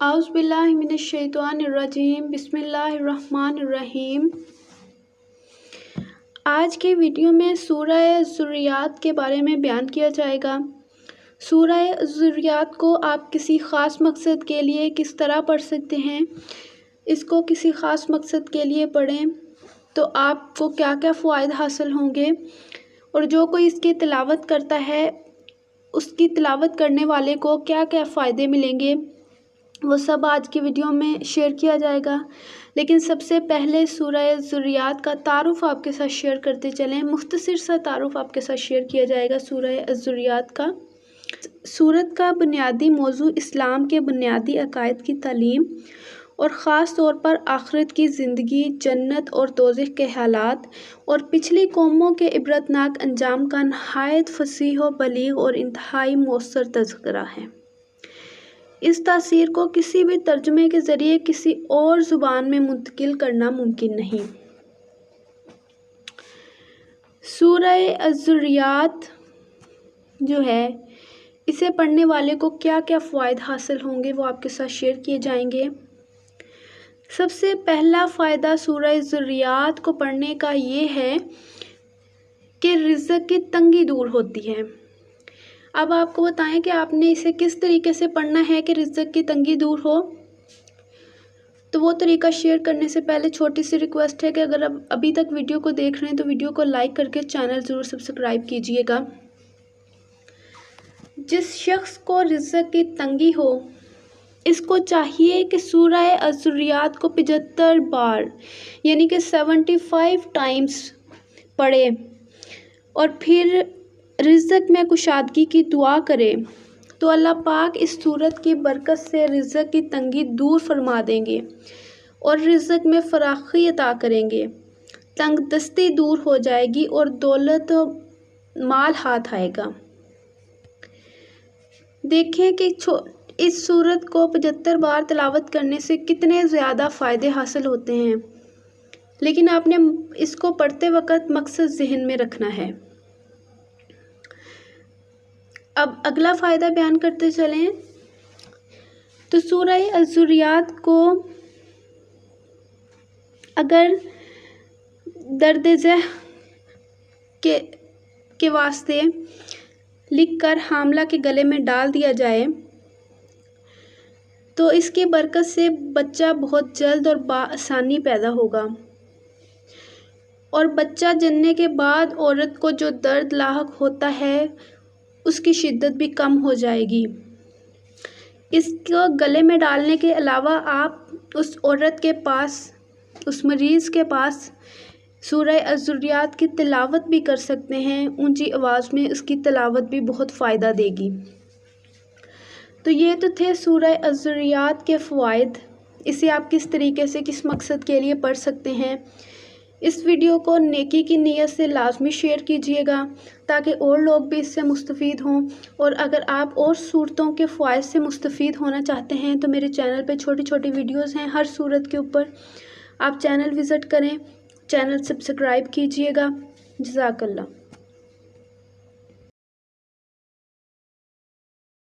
औज़ु बिल्लाहि मिनश्शैतानिर्रजीम बिस्मिल्लाहिर्रहमानिर्रहीम। आज के वीडियो में सूरह ज़ुर्रियात के बारे में बयान किया जाएगा। सूरह ज़ुर्रियात को आप किसी ख़ास मकसद के लिए किस तरह पढ़ सकते हैं, इसको किसी ख़ास मकसद के लिए पढ़ें तो आपको क्या क्या फ़वाइद हासिल होंगे, और जो कोई इसकी तिलावत करता है उसकी तिलावत करने वाले को क्या क्या फ़ायदे मिलेंगे, वो सब आज की वीडियो में शेयर किया जाएगा। लेकिन सबसे पहले सूरह ज़ुर्रियात का तारुफ़ आपके साथ शेयर करते चलें। मुख्तसर सा तारुफ़ आपके साथ शेयर किया जाएगा सूरह ज़ुर्रियात का। सूरत का बुनियादी मौजू इस्लाम के बुनियादी अकायद की तालीम और ख़ास तौर पर आखिरत की ज़िंदगी, जन्नत और दोज़ख के हालात और पिछली कौमों के इबरतनाक अंजाम का नहायत फसीह व बलीग और इंतहाई मौसर तज़किरा है। इस तासीर को किसी भी तर्जुमे के ज़रिए किसी और ज़ुबान में मुंतकिल करना मुमकिन नहीं। सूरह ज़ुर्रियात जो है, इसे पढ़ने वाले को क्या क्या फ़वाइद हासिल होंगे वो आपके साथ शेयर किए जाएंगे। सबसे पहला फ़ायदा सूरह ज़ुर्रियात को पढ़ने का ये है कि रिज़्क़ की तंगी दूर होती है। अब आपको बताएं कि आपने इसे किस तरीके से पढ़ना है कि रिज़्क़ की तंगी दूर हो। तो वो तरीका शेयर करने से पहले छोटी सी रिक्वेस्ट है कि अगर आप अभी तक वीडियो को देख रहे हैं तो वीडियो को लाइक करके चैनल ज़रूर सब्सक्राइब कीजिएगा। जिस शख्स को रिज़्क़ की तंगी हो, इसको चाहिए कि सूरह ज़ुर्रियात को 75 बार यानी कि 75 टाइम्स पढ़े और फिर रिज़्क़ में कुशादगी की दुआ करे, तो अल्लाह पाक इस सूरत की बरकत से रिज़्क़ की तंगी दूर फरमा देंगे और रिज़्क़ में फराखी अता करेंगे। तंगदस्ती दूर हो जाएगी और दौलत माल हाथ आएगा। देखें कि इस सूरत को 75 बार तिलावत करने से कितने ज़्यादा फ़ायदे हासिल होते हैं, लेकिन आपने इसको पढ़ते वक़्त मकसद ज़हन में रखना है। अब अगला फ़ायदा बयान करते चलें तो सूरह ज़ुर्रियात को अगर दर्द ज़ह के वास्ते लिखकर हामला के गले में डाल दिया जाए तो इसकी बरकत से बच्चा बहुत जल्द और बआसानी पैदा होगा, और बच्चा जनने के बाद औरत को जो दर्द लाहक होता है उसकी शिद्दत भी कम हो जाएगी। इसको गले में डालने के अलावा आप उस औरत के पास, उस मरीज़ के पास सूरह ज़ुर्रियात की तिलावत भी कर सकते हैं। ऊंची आवाज़ में उसकी तिलावत भी बहुत फ़ायदा देगी। तो ये तो थे सूरह ज़ुर्रियात के फ़वाइद। इसे आप किस तरीके से किस मकसद के लिए पढ़ सकते हैं। इस वीडियो को नेकी की नीयत से लाजमी शेयर कीजिएगा ताकि और लोग भी इससे मुस्तफ़ीद हों। और अगर आप और सूरतों के फ़वाइद से मुस्तफ़ीद होना चाहते हैं तो मेरे चैनल पे छोटी छोटी वीडियोस हैं हर सूरत के ऊपर, आप चैनल विज़िट करें, चैनल सब्सक्राइब कीजिएगा। जज़ाकल्लाह।